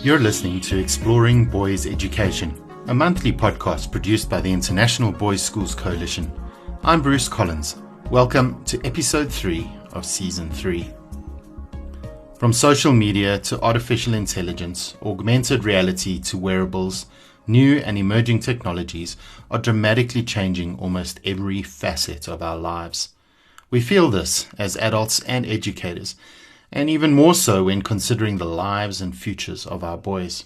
You're listening to Exploring Boys Education, a monthly podcast produced by the International Boys Schools Coalition. I'm Bruce Collins. Welcome to Episode 3 of Season 3. From social media to artificial intelligence, augmented reality to wearables, new and emerging technologies are dramatically changing almost every facet of our lives. We feel this as adults and educators, and even more so when considering the lives and futures of our boys.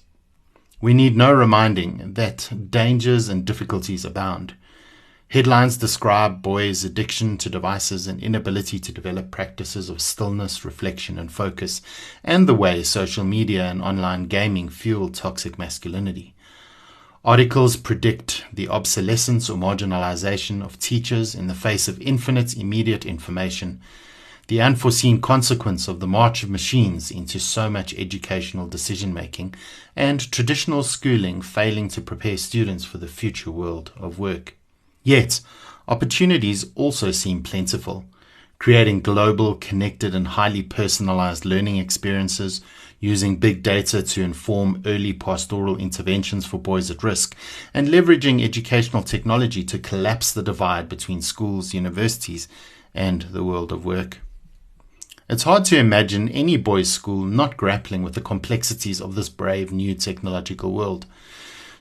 We need no reminding that dangers and difficulties abound. Headlines describe boys' addiction to devices and inability to develop practices of stillness, reflection, and focus, and the way social media and online gaming fuel toxic masculinity. Articles predict the obsolescence or marginalization of teachers in the face of infinite immediate information, the unforeseen consequence of the march of machines into so much educational decision-making, and traditional schooling failing to prepare students for the future world of work. Yet, opportunities also seem plentiful, creating global, connected, and highly personalized learning experiences, using big data to inform early pastoral interventions for boys at risk, and leveraging educational technology to collapse the divide between schools, universities, and the world of work. It's hard to imagine any boys' school not grappling with the complexities of this brave new technological world.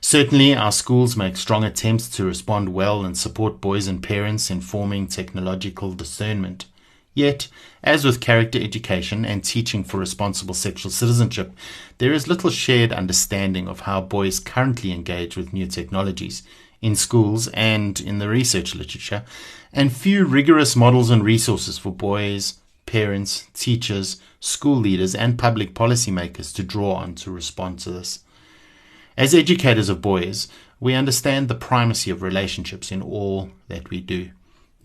Certainly, our schools make strong attempts to respond well and support boys and parents in forming technological discernment. Yet, as with character education and teaching for responsible sexual citizenship, there is little shared understanding of how boys currently engage with new technologies in schools and in the research literature, and few rigorous models and resources for boys, parents, teachers, school leaders, and public policymakers to draw on to respond to this. As educators of boys, we understand the primacy of relationships in all that we do.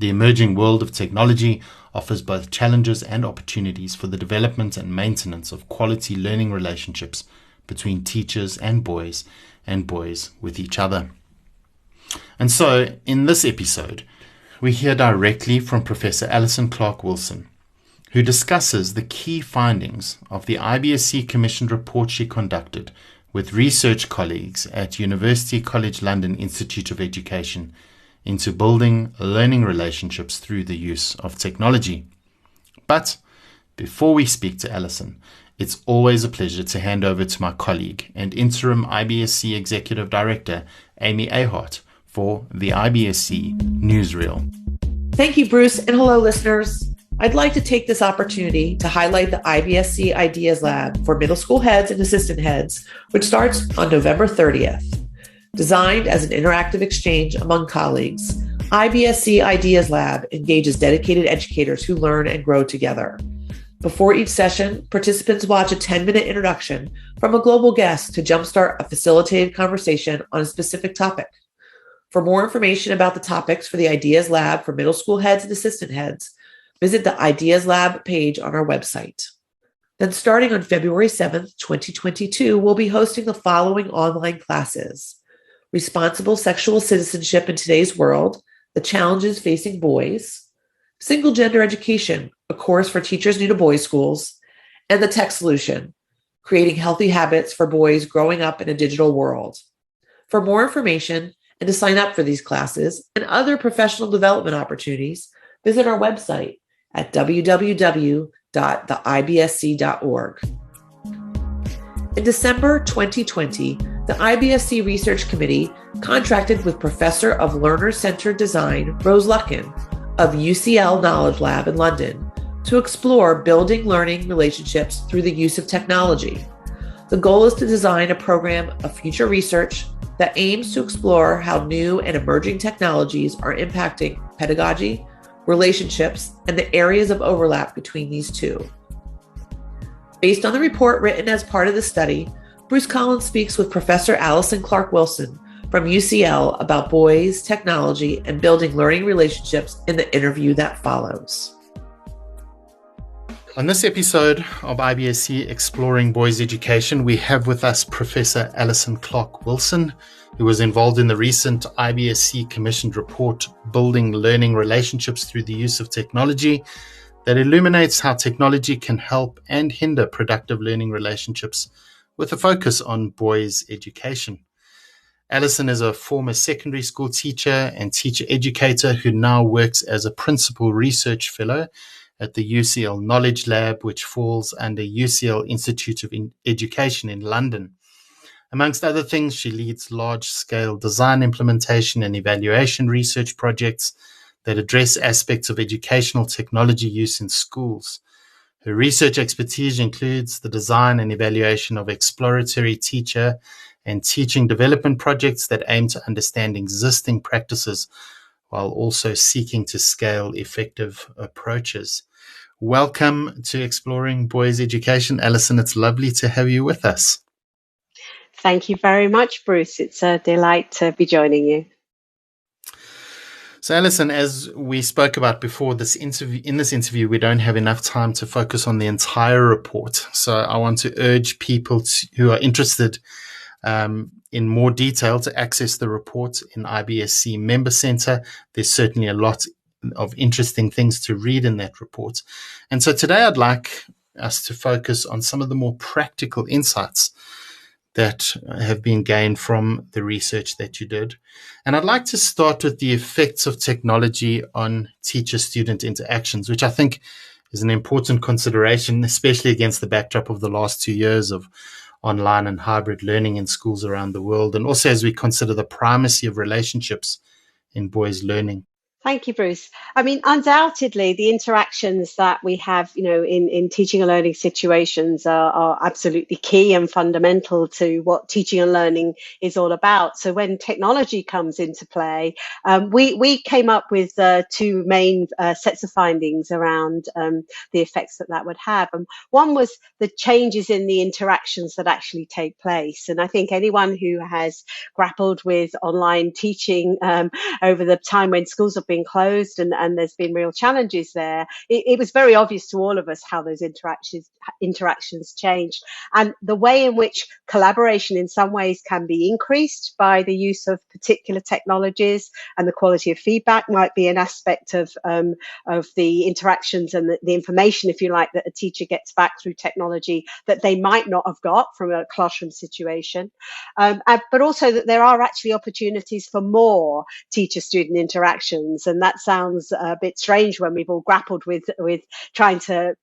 The emerging world of technology offers both challenges and opportunities for the development and maintenance of quality learning relationships between teachers and boys with each other. And so, in this episode, we hear directly from Professor Alison Clark-Wilson, who discusses the key findings of the IBSC-commissioned report she conducted with research colleagues at University College London Institute of Education into building learning relationships through the use of technology. But before we speak to Alison, it's always a pleasure to hand over to my colleague and interim IBSC Executive Director, Amy Ahart, for the IBSC Newsreel. Thank you, Bruce, and hello, listeners. I'd like to take this opportunity to highlight the IBSC Ideas Lab for middle school heads and assistant heads, which starts on November 30th. Designed as an interactive exchange among colleagues, IBSC Ideas Lab engages dedicated educators who learn and grow together. Before each session, participants watch a 10-minute introduction from a global guest to jumpstart a facilitated conversation on a specific topic. For more information about the topics for the Ideas Lab for middle school heads and assistant heads, visit the Ideas Lab page on our website. Then starting on February 7th, 2022, we'll be hosting the following online classes: Responsible Sexual Citizenship in Today's World, The Challenges Facing Boys, Single Gender Education, a course for teachers new to boys' schools, and The Tech Solution, Creating Healthy Habits for Boys Growing Up in a Digital World. For more information and to sign up for these classes and other professional development opportunities, visit our website at www.theibsc.org. In December 2020, the IBSC Research Committee contracted with Professor of Learner-Centered Design, Rose Luckin, of UCL Knowledge Lab in London, to explore building learning relationships through the use of technology. The goal is to design a program of future research that aims to explore how new and emerging technologies are impacting pedagogy, relationships, and the areas of overlap between these two. Based on the report written as part of the study, Bruce Collins speaks with Professor Alison Clark-Wilson from UCL about boys, technology, and building learning relationships in the interview that follows. On this episode of IBSC Exploring Boys Education, we have with us Professor Alison Clark-Wilson, who was involved in the recent IBSC-commissioned report, Building Learning Relationships Through the Use of Technology, that illuminates how technology can help and hinder productive learning relationships with a focus on boys' education. Alison is a former secondary school teacher and teacher educator who now works as a principal research fellow at the UCL Knowledge Lab, which falls under UCL Institute of Education in London. Amongst other things, she leads large-scale design implementation and evaluation research projects that address aspects of educational technology use in schools. Her research expertise includes the design and evaluation of exploratory teacher and teaching development projects that aim to understand existing practices while also seeking to scale effective approaches. Welcome to Exploring Boys Education, Alison. It's lovely to have you with us. Thank you very much, Bruce. It's a delight to be joining you. So, Alison, as we spoke about before, in this interview, we don't have enough time to focus on the entire report. So I want to urge people who are interested in more detail to access the report in IBSC Member Centre. There's certainly a lot of interesting things to read in that report. And so today I'd like us to focus on some of the more practical insights that have been gained from the research that you did. And I'd like to start with the effects of technology on teacher-student interactions, which I think is an important consideration, especially against the backdrop of the last 2 years of online and hybrid learning in schools around the world, and also as we consider the primacy of relationships in boys' learning. Thank you, Bruce. I mean, undoubtedly, the interactions that we have, in teaching and learning situations are absolutely key and fundamental to what teaching and learning is all about. So when technology comes into play, we came up with two main sets of findings around the effects that would have. And one was the changes in the interactions that actually take place. And I think anyone who has grappled with online teaching over the time when schools have been closed and there's been real challenges there, it was very obvious to all of us how those interactions changed, and the way in which collaboration in some ways can be increased by the use of particular technologies, and the quality of feedback might be an aspect of the interactions and the information, if you like, that a teacher gets back through technology that they might not have got from a classroom situation, but also that there are actually opportunities for more teacher-student interactions. And that sounds a bit strange when we've all grappled with trying to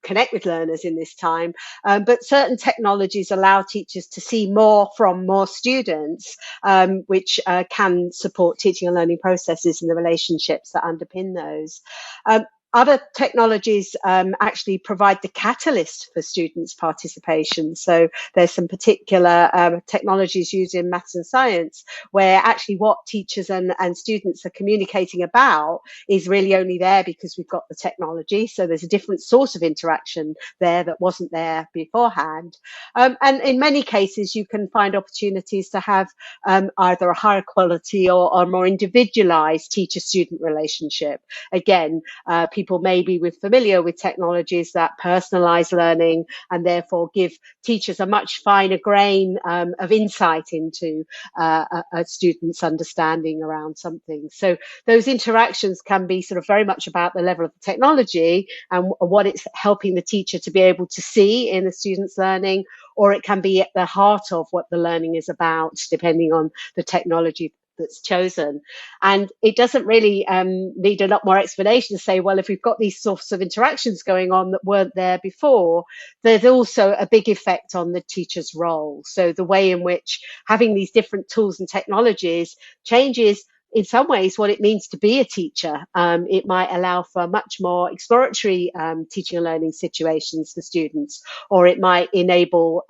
connect with learners in this time. But certain technologies allow teachers to see more from more students, which can support teaching and learning processes and the relationships that underpin those. Other technologies actually provide the catalyst for students' participation. So there's some particular technologies used in maths and science where actually what teachers and students are communicating about is really only there because we've got the technology. So there's a different source of interaction there that wasn't there beforehand. And in many cases, you can find opportunities to have either a higher quality or a more individualized teacher-student relationship. Again, people may be familiar with technologies that personalize learning and therefore give teachers a much finer grain of insight into a student's understanding around something. So those interactions can be sort of very much about the level of the technology and what it's helping the teacher to be able to see in the student's learning, or it can be at the heart of what the learning is about, depending on the technology that's chosen. And it doesn't really need a lot more explanation to say, well, if we've got these sorts of interactions going on that weren't there before, there's also a big effect on the teacher's role. So the way in which having these different tools and technologies changes in some ways what it means to be a teacher. It might allow for much more exploratory teaching and learning situations for students, or it might enable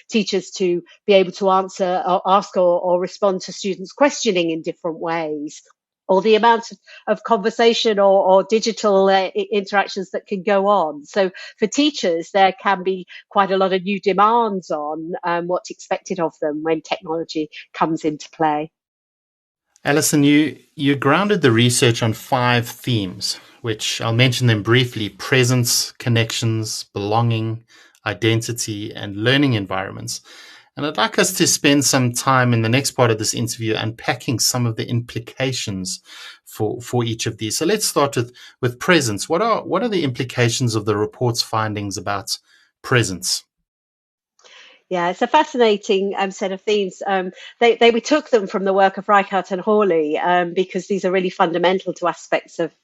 teachers to be able to answer or ask or respond to students' questioning in different ways, or the amount of conversation or digital interactions that can go on. So for teachers, there can be quite a lot of new demands on what's expected of them when technology comes into play. Alison, you grounded the research on 5 themes, which I'll mention them briefly: presence, connections, belonging, identity, and learning environments. And I'd like us to spend some time in the next part of this interview unpacking some of the implications for each of these. So let's start with presence. What are the implications of the report's findings about presence? Yeah, it's a fascinating set of themes. We took them from the work of Reichart and Hawley because these are really fundamental to aspects of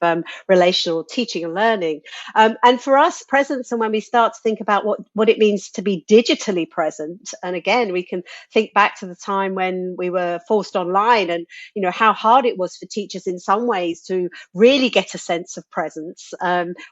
relational teaching and learning. And for us, presence, and when we start to think about what it means to be digitally present, and again, we can think back to the time when we were forced online, and how hard it was for teachers in some ways to really get a sense of presence.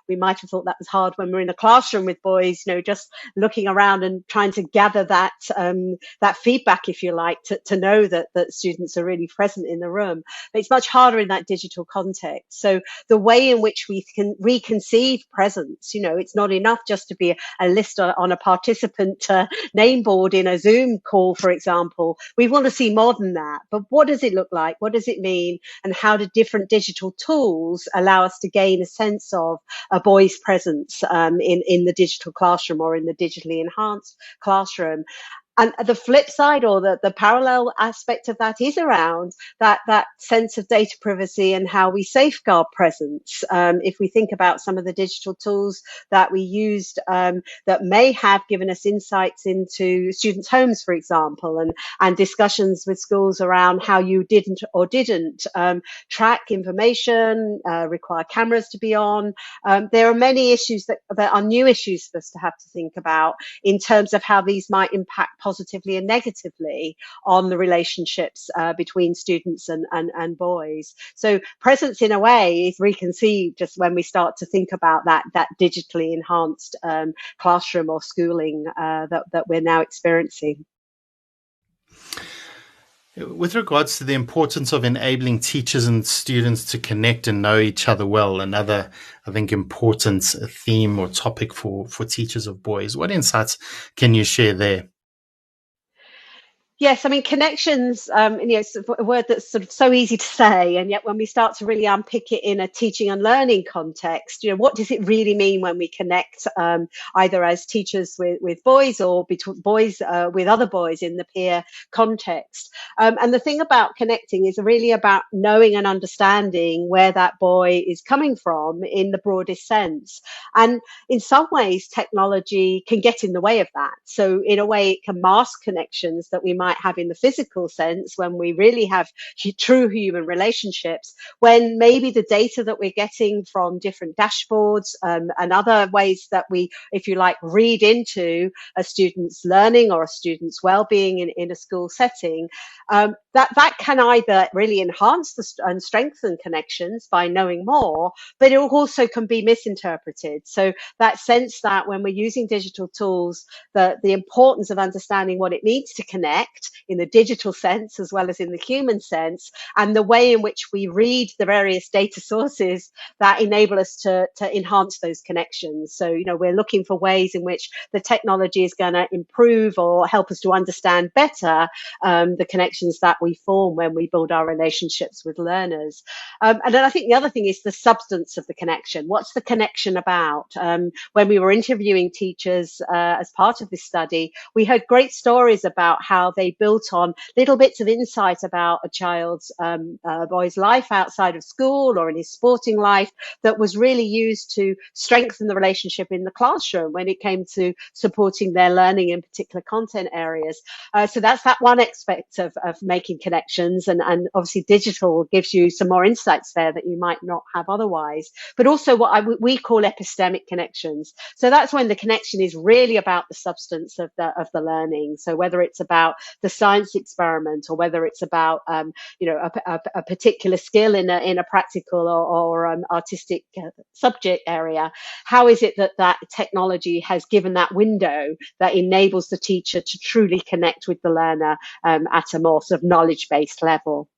We might have thought that was hard when we're in a classroom with boys, just looking around and trying to gather that feedback, if you like, to know that students are really present in the room. But it's much harder in that digital context. So the way in which we can reconceive presence, it's not enough just to be a list on a participant name board in a Zoom call, for example. We want to see more than that. But what does it look like? What does it mean? And how do different digital tools allow us to gain a sense of a boy's presence in the digital classroom or in the digitally enhanced classroom? And the flip side, or the parallel aspect of that, is around that sense of data privacy and how we safeguard presence. If we think about some of the digital tools that we used that may have given us insights into students' homes, for example, and discussions with schools around how you didn't or didn't track information, require cameras to be on. There are many issues that are new issues for us to have to think about in terms of how these might impact positively and negatively on the relationships between students and boys. So presence, in a way, is reconceived just when we start to think about that digitally enhanced classroom or schooling that we're now experiencing. With regards to the importance of enabling teachers and students to connect and know each other well, another, I think, important theme or topic for teachers of boys, what insights can you share there? Yes, I mean, connections, it's a word that's sort of so easy to say. And yet when we start to really unpick it in a teaching and learning context, what does it really mean when we connect either as teachers with boys or between boys with other boys in the peer context? And the thing about connecting is really about knowing and understanding where that boy is coming from in the broadest sense. And in some ways, technology can get in the way of that. So in a way, it can mask connections that we might have in the physical sense when we really have true human relationships, when maybe the data that we're getting from different dashboards and other ways that we, if you like, read into a student's learning or a student's well-being in a school setting, that can either really enhance and strengthen connections by knowing more, but it also can be misinterpreted. So that sense that when we're using digital tools, the importance of understanding what it means to connect in the digital sense as well as in the human sense, and the way in which we read the various data sources that enable us to enhance those connections. So, we're looking for ways in which the technology is going to improve or help us to understand better the connections that we form when we build our relationships with learners. And then I think the other thing is the substance of the connection. What's the connection about? When we were interviewing teachers as part of this study, we heard great stories about how they built on little bits of insight about a child's boy's life outside of school or in his sporting life that was really used to strengthen the relationship in the classroom when it came to supporting their learning in particular content areas. So that's that one aspect of making connections, and obviously digital gives you some more insights there that you might not have otherwise, but also what we call epistemic connections. So that's when the connection is really about the substance of the learning. So whether it's about the science experiment or whether it's about a particular skill in a practical or artistic subject area, how is it that technology has given that window that enables the teacher to truly connect with the learner at a more sort of knowledge-based level?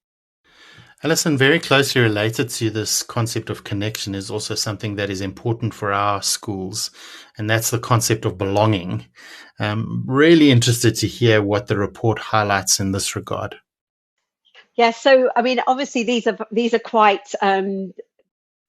Alison, very closely related to this concept of connection is also something that is important for our schools, and that's the concept of belonging. Really interested to hear what the report highlights in this regard. Yeah, so I mean, obviously these are quite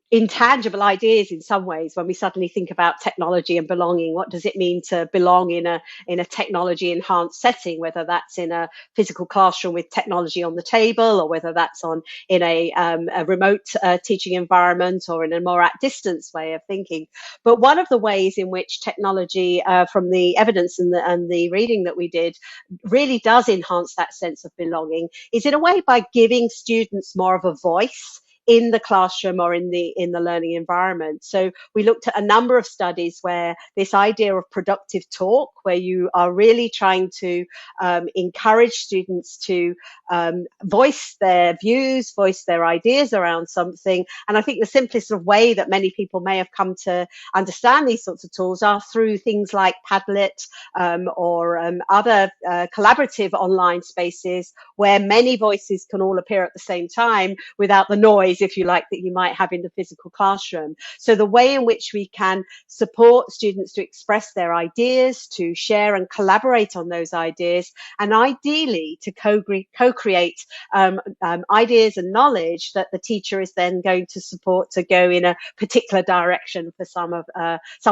intangible ideas in some ways when we suddenly think about technology and belonging. What does it mean to belong in a technology enhanced setting, whether that's in a physical classroom with technology on the table, or whether that's in a remote teaching environment, or in a more at distance way of thinking. But one of the ways in which technology, from the evidence and the reading that we did, really does enhance that sense of belonging is in a way by giving students more of a voice in the classroom or in the learning environment. So we looked at a number of studies where this idea of productive talk, where you are really trying to encourage students to voice their views, voice their ideas around something. And I think the simplest sort of way that many people may have come to understand these sorts of tools are through things like Padlet, or other collaborative online spaces where many voices can all appear at the same time without the noise, if you like, that you might have in the physical classroom. So the way in which we can support students to express their ideas, to share and collaborate on those ideas, and ideally to co-create ideas and knowledge that the teacher is then going to support to go in a particular direction for some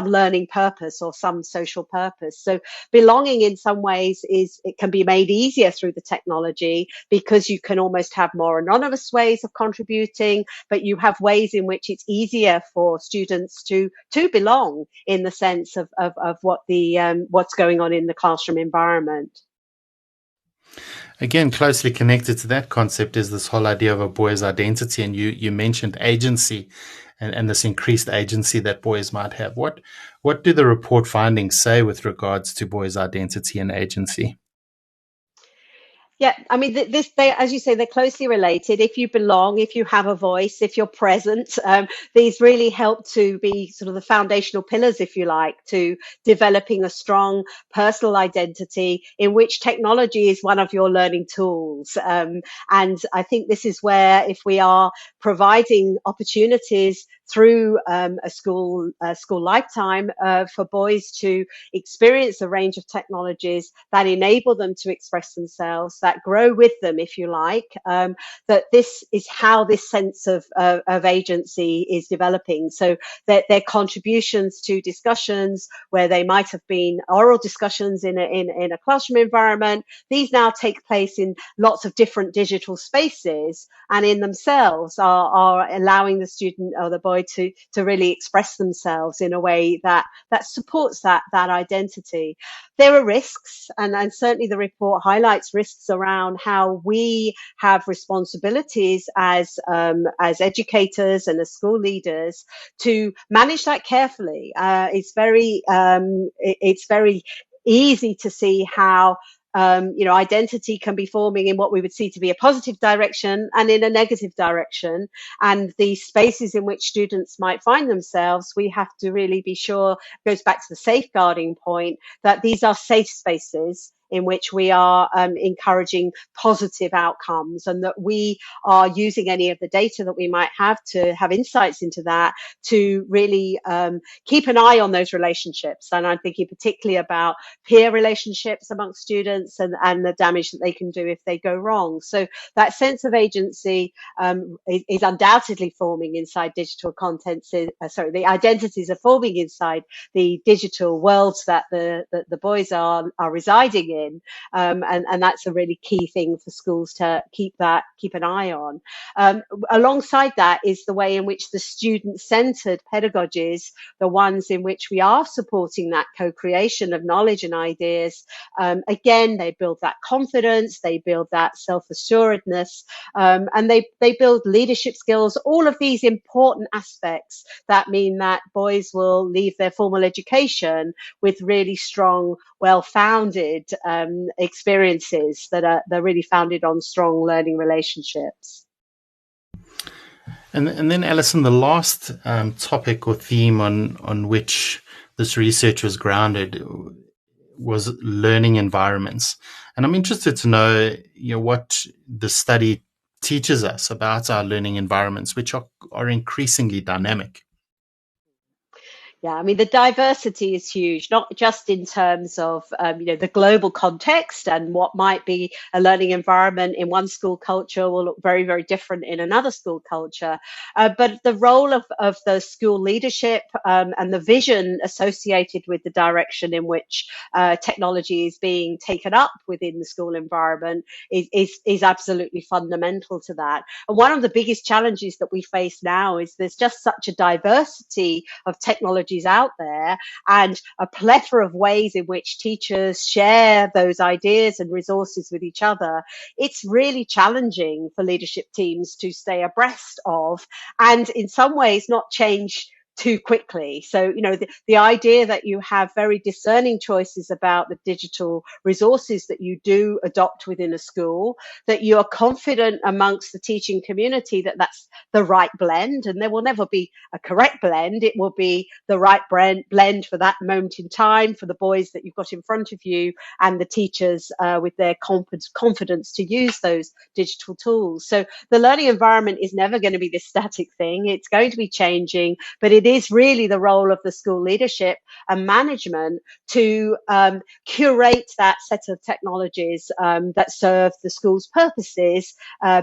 learning purpose or some social purpose. So belonging in some ways it can be made easier through the technology, because you can almost have more anonymous ways of contributing, but you have ways in which it's easier for students to belong in the sense of what what's going on in the classroom environment. Again, closely connected to that concept is this whole idea of a boy's identity. And you mentioned agency and this increased agency that boys might have. What do the report findings say with regards to boys' identity and agency? Yeah, I mean, as you say, they're closely related. If you belong, if you have a voice, if you're present, these really help to be sort of the foundational pillars, if you like, to developing a strong personal identity in which technology is one of your learning tools. And I think this is where, if we are providing opportunities through a school lifetime for boys to experience a range of technologies that enable them to express themselves, that grow with them, if you like, that this is how this sense of agency is developing. So that their contributions to discussions where they might have been oral discussions in a classroom environment, these now take place in lots of different digital spaces, and in themselves are allowing the student or the boy to really express themselves in a way that supports that identity. There are risks, and certainly the report highlights risks around how we have responsibilities as educators and as school leaders to manage that carefully. It's very easy to see how identity can be forming in what we would see to be a positive direction and in a negative direction. And the spaces in which students might find themselves, we have to really be sure, goes back to the safeguarding point, that these are safe spaces in which we are encouraging positive outcomes, and that we are using any of the data that we might have to have insights into that to really keep an eye on those relationships. And I'm thinking particularly about peer relationships amongst students and the damage that they can do if they go wrong. So that sense of agency is undoubtedly forming inside digital contents. The identities are forming inside the digital worlds that the boys are residing in. And that's a really key thing for schools to keep an eye on. Alongside that is the way in which the student-centered pedagogies, the ones in which we are supporting that co-creation of knowledge and ideas, again, they build that confidence, they build that self-assuredness, and they build leadership skills, all of these important aspects that mean that boys will leave their formal education with really strong, well-founded experiences that they're really founded on strong learning relationships. And then, Alison, the last topic or theme on which this research was grounded was learning environments. And I'm interested to know, what the study teaches us about our learning environments, which are increasingly dynamic. Yeah, I mean, the diversity is huge, not just in terms of, the global context and what might be a learning environment in one school culture will look very, very different in another school culture, but the role of the school leadership and the vision associated with the direction in which technology is being taken up within the school environment is absolutely fundamental to that. And one of the biggest challenges that we face now is there's just such a diversity of technologies out there and a plethora of ways in which teachers share those ideas and resources with each other. It's really challenging for leadership teams to stay abreast of and in some ways not change too quickly. So, the idea that you have very discerning choices about the digital resources that you do adopt within a school, that you are confident amongst the teaching community that that's the right blend, and there will never be a correct blend. It will be the right blend for that moment in time for the boys that you've got in front of you and the teachers with their confidence to use those digital tools. So the learning environment is never going to be this static thing. It's going to be changing, but it is really the role of the school leadership and management to curate that set of technologies that serve the school's purposes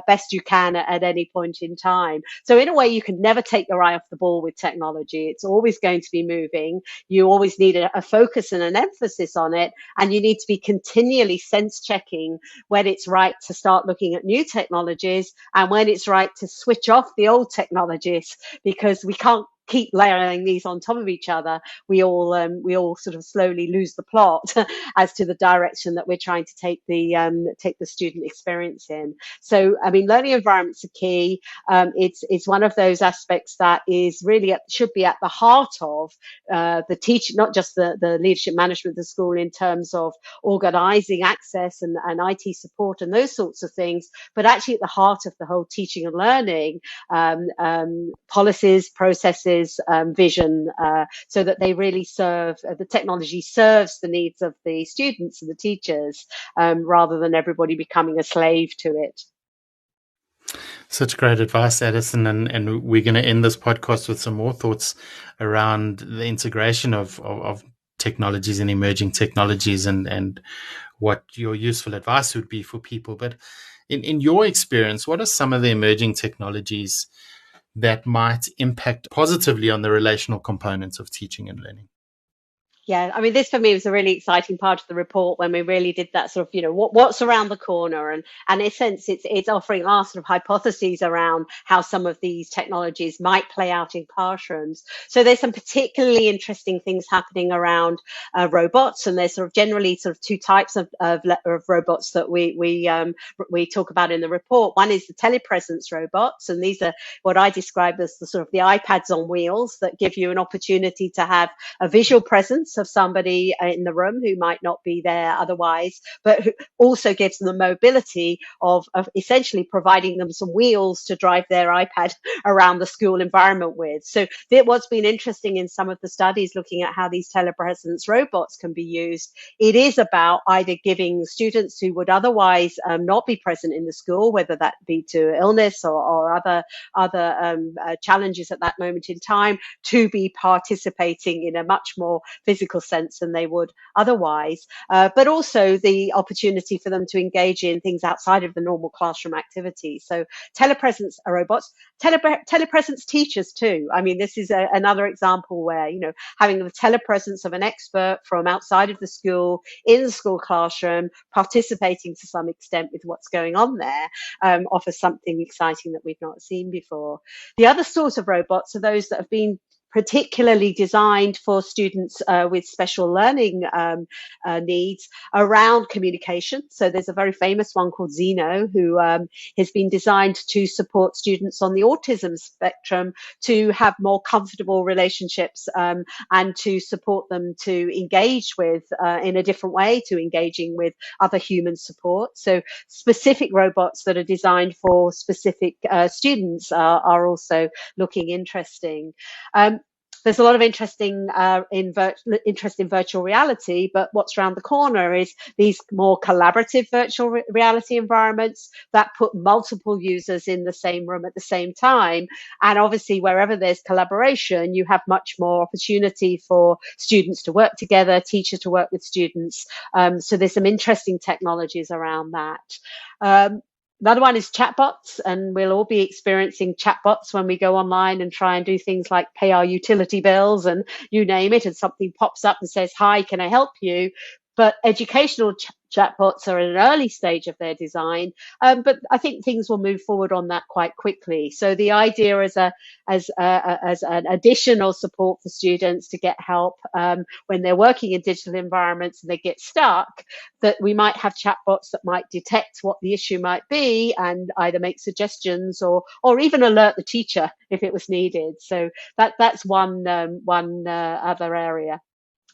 best you can at any point in time. So in a way, you can never take your eye off the ball with technology. It's always going to be moving. You always need a focus and an emphasis on it, and you need to be continually sense checking when it's right to start looking at new technologies and when it's right to switch off the old technologies, because we can't keep layering these on top of each other. We all sort of slowly lose the plot as to the direction that we're trying to take the student experience in. So, I mean, learning environments are key. It's one of those aspects that is really should be at the heart of the teaching, not just the leadership management of the school in terms of organising access and IT support and those sorts of things, but actually at the heart of the whole teaching and learning policies, processes, vision, so that they really serve, the technology serves the needs of the students and the teachers, rather than everybody becoming a slave to it. Such great advice, Alison, and we're going to end this podcast with some more thoughts around the integration of technologies and emerging technologies and what your useful advice would be for people. But in your experience, what are some of the emerging technologies that might impact positively on the relational components of teaching and learning? Yeah, I mean, this for me was a really exciting part of the report when we really did that sort of, what's around the corner, and in a sense, it's offering our sort of hypotheses around how some of these technologies might play out in classrooms. So there's some particularly interesting things happening around robots, and there's sort of generally sort of two types of robots that we talk about in the report. One is the telepresence robots, and these are what I describe as the sort of the iPads on wheels that give you an opportunity to have a visual presence of somebody in the room who might not be there otherwise, but who also gives them the mobility of essentially providing them some wheels to drive their iPad around the school environment with. So what's been interesting in some of the studies looking at how these telepresence robots can be used, it is about either giving students who would otherwise not be present in the school, whether that be to illness or other challenges at that moment in time, to be participating in a much more physical sense than they would otherwise, but also the opportunity for them to engage in things outside of the normal classroom activities. So telepresence robots, telepresence teachers too. I mean, this is another example where, having the telepresence of an expert from outside of the school in the school classroom, participating to some extent with what's going on there, offers something exciting that we've not seen before. The other sort of robots are those that have been particularly designed for students with special learning needs around communication. So there's a very famous one called Zeno, who has been designed to support students on the autism spectrum to have more comfortable relationships and to support them to engage with in a different way to engaging with other human support. So specific robots that are designed for specific students are also looking interesting. there's a lot of interesting interest in virtual reality, but what's around the corner is these more collaborative virtual reality environments that put multiple users in the same room at the same time. And obviously, wherever there's collaboration, you have much more opportunity for students to work together, teachers to work with students. So there's some interesting technologies around that. Another one is chatbots, and we'll all be experiencing chatbots when we go online and try and do things like pay our utility bills and you name it, and something pops up and says, "Hi, can I help you?" But educational chatbots are at an early stage of their design, but I think things will move forward on that quite quickly. So the idea as an additional support for students to get help when they're working in digital environments and they get stuck, that we might have chatbots that might detect what the issue might be and either make suggestions or even alert the teacher if it was needed. So that's one other area.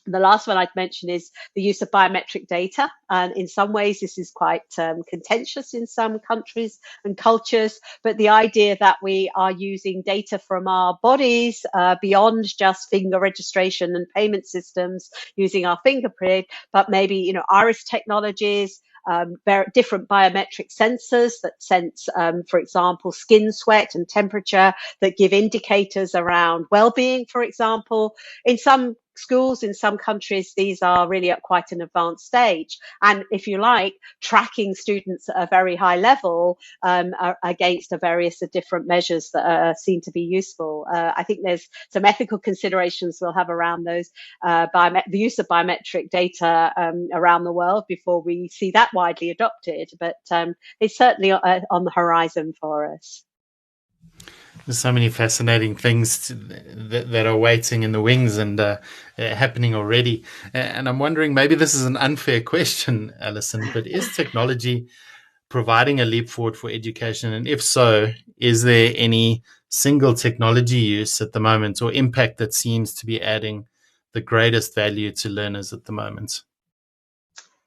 The last one I'd mention is the use of biometric data. And in some ways, this is quite contentious in some countries and cultures. But the idea that we are using data from our bodies beyond just finger registration and payment systems using our fingerprint, but maybe, iris technologies, different biometric sensors that sense, for example, skin sweat and temperature that give indicators around well-being, for example. In some schools, in some countries, these are really at quite an advanced stage. And if you like, tracking students at a very high level against various different measures that seem to be useful. I think there's some ethical considerations we'll have around those, the use of biometric data around the world before we see that widely adopted. But it's certainly on the horizon for us. There's so many fascinating things that are waiting in the wings and happening already. And I'm wondering, maybe this is an unfair question, Alison, but is technology providing a leap forward for education? And if so, is there any single technology use at the moment or impact that seems to be adding the greatest value to learners at the moment?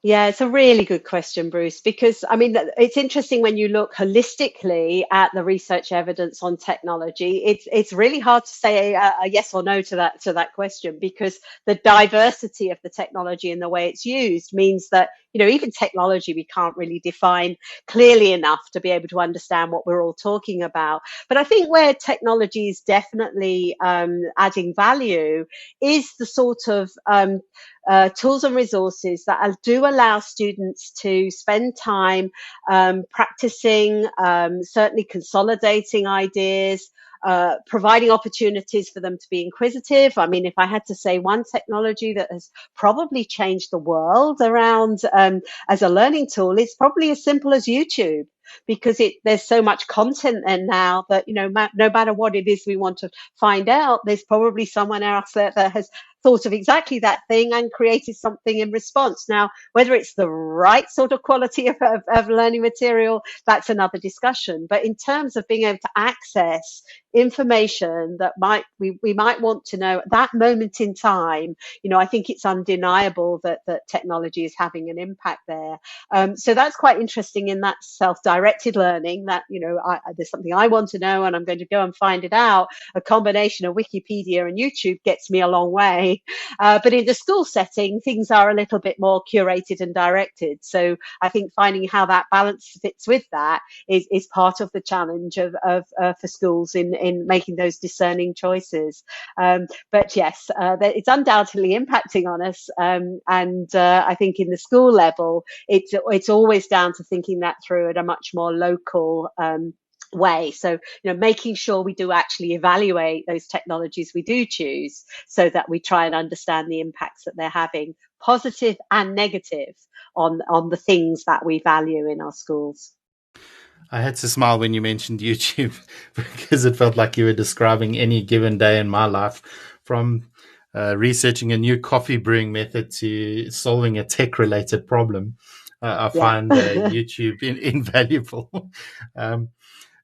Yeah, it's a really good question, Bruce, because it's interesting when you look holistically at the research evidence on technology. It's really hard to say a yes or no to that question, because the diversity of the technology and the way it's used means that, even technology we can't really define clearly enough to be able to understand what we're all talking about. But I think where technology is definitely adding value is the sort of tools and resources that do allow students to spend time practicing, certainly consolidating ideas, providing opportunities for them to be inquisitive. If I had to say one technology that has probably changed the world around as a learning tool, it's probably as simple as YouTube. Because there's so much content there now that, no matter what it is we want to find out, there's probably someone else that has thought of exactly that thing and created something in response. Now, whether it's the right sort of quality of learning material, that's another discussion. But in terms of being able to access information that we might want to know at that moment in time, I think it's undeniable that technology is having an impact there. So that's quite interesting in that self-directed learning that, there's something I want to know and I'm going to go and find it out. A combination of Wikipedia and YouTube gets me a long way. But in the school setting, things are a little bit more curated and directed. So I think finding how that balance fits with that is part of the challenge for schools in making those discerning choices. But yes, it's undoubtedly impacting on us. And I think in the school level, it's always down to thinking that through at a much more local way. So, making sure we do actually evaluate those technologies we do choose so that we try and understand the impacts that they're having, positive and negative, on the things that we value in our schools. I had to smile when you mentioned YouTube because it felt like you were describing any given day in my life, from researching a new coffee brewing method to solving a tech-related problem. I find YouTube invaluable.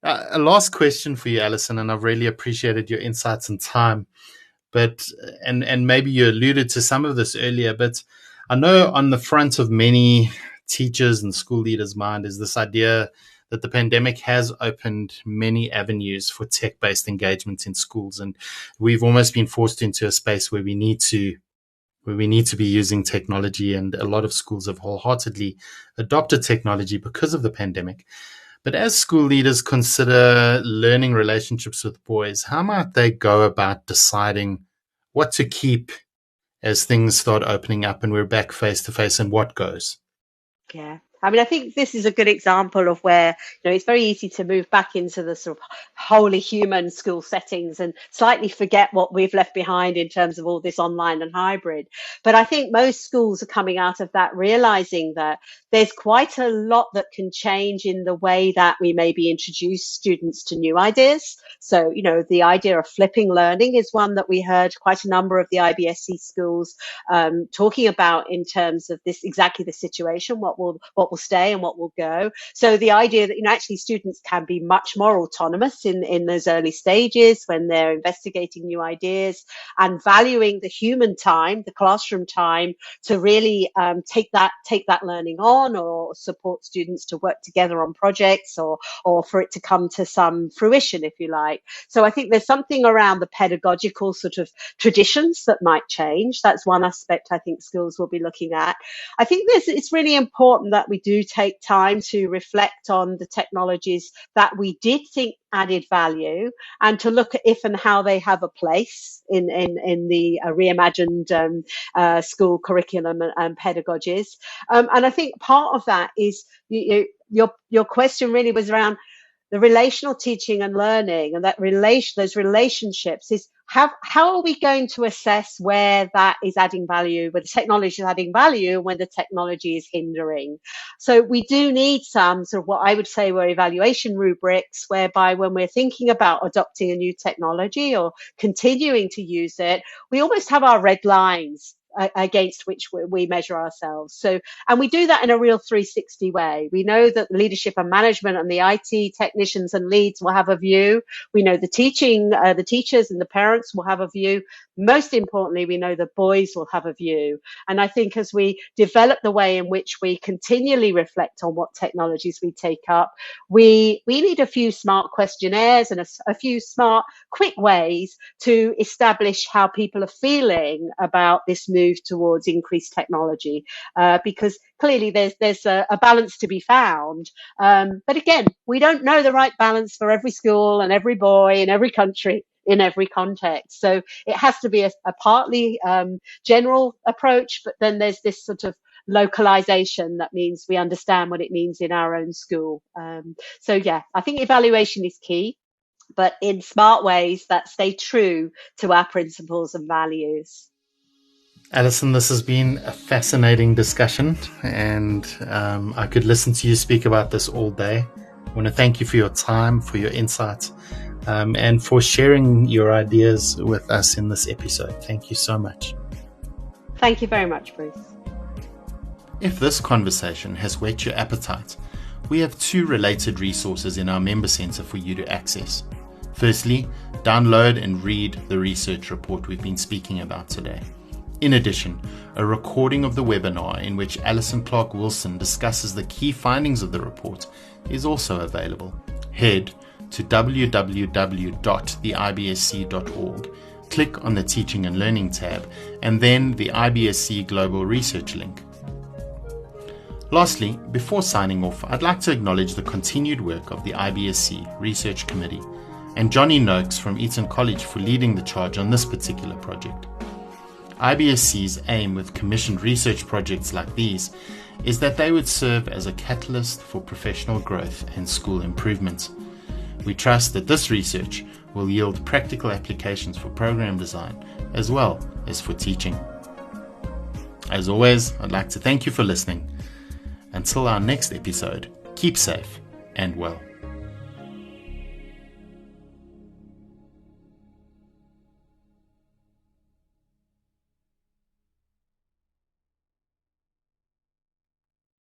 A last question for you, Alison, and I've really appreciated your insights and time. But and maybe you alluded to some of this earlier, but I know on the front of many teachers and school leaders' mind is this idea that the pandemic has opened many avenues for tech-based engagement in schools. And we've almost been forced into a space where we need to be using technology. And a lot of schools have wholeheartedly adopted technology because of the pandemic. But as school leaders consider learning relationships with boys, how might they go about deciding what to keep as things start opening up and we're back face to face, and what goes? Yeah. I mean, I think this is a good example of where, it's very easy to move back into the sort of wholly human school settings and slightly forget what we've left behind in terms of all this online and hybrid. But I think most schools are coming out of that realizing that there's quite a lot that can change in the way that we maybe introduce students to new ideas. So, the idea of flipping learning is one that we heard quite a number of the IBSC schools talking about in terms of this, exactly the situation, what will stay and what will go. So the idea that, actually students can be much more autonomous in those early stages when they're investigating new ideas, and valuing the human time, the classroom time, to really take that learning on, or support students to work together on projects, or for it to come to some fruition, if you like. So I think there's something around the pedagogical sort of traditions that might change. That's one aspect I think schools will be looking at. I think it's really important that we do take time to reflect on the technologies that we did think added value, and to look at if and how they have a place in the reimagined school curriculum and pedagogies. And I think part of that is your question really was around the relational teaching and learning, and those relationships is how are we going to assess where that is adding value, where the technology is adding value, and when the technology is hindering. So we do need some sort of what I would say were evaluation rubrics, whereby when we're thinking about adopting a new technology or continuing to use it, we almost have our red lines against which we measure ourselves. So, and we do that in a real 360 way. We know that leadership and management and the IT technicians and leads will have a view. We know the teachers and the parents will have a view. Most importantly, we know the boys will have a view. And I think as we develop the way in which we continually reflect on what technologies we take up, we need a few smart questionnaires and a few smart, quick ways to establish how people are feeling about this move towards increased technology, because clearly there's a balance to be found. But again, we don't know the right balance for every school and every boy in every country, in every context. So it has to be a partly general approach, but then there's this sort of localization that means we understand what it means in our own school. So yeah, I think evaluation is key, but in smart ways that stay true to our principles and values. Alison, this has been a fascinating discussion, and I could listen to you speak about this all day. I want to thank you for your time, for your insights, and for sharing your ideas with us in this episode. Thank you so much. Thank you very much, Bruce. If this conversation has whet your appetite, we have 2 related resources in our member centre for you to access. Firstly, download and read the research report we've been speaking about today. In addition, a recording of the webinar in which Alison Clark-Wilson discusses the key findings of the report is also available. Head to www.theibsc.org, click on the Teaching and Learning tab, and then the IBSC Global Research link. Lastly, before signing off, I'd like to acknowledge the continued work of the IBSC Research Committee and Johnny Noakes from Eton College for leading the charge on this particular project. IBSC's aim with commissioned research projects like these is that they would serve as a catalyst for professional growth and school improvement. We trust that this research will yield practical applications for program design as well as for teaching. As always, I'd like to thank you for listening. Until our next episode, keep safe and well.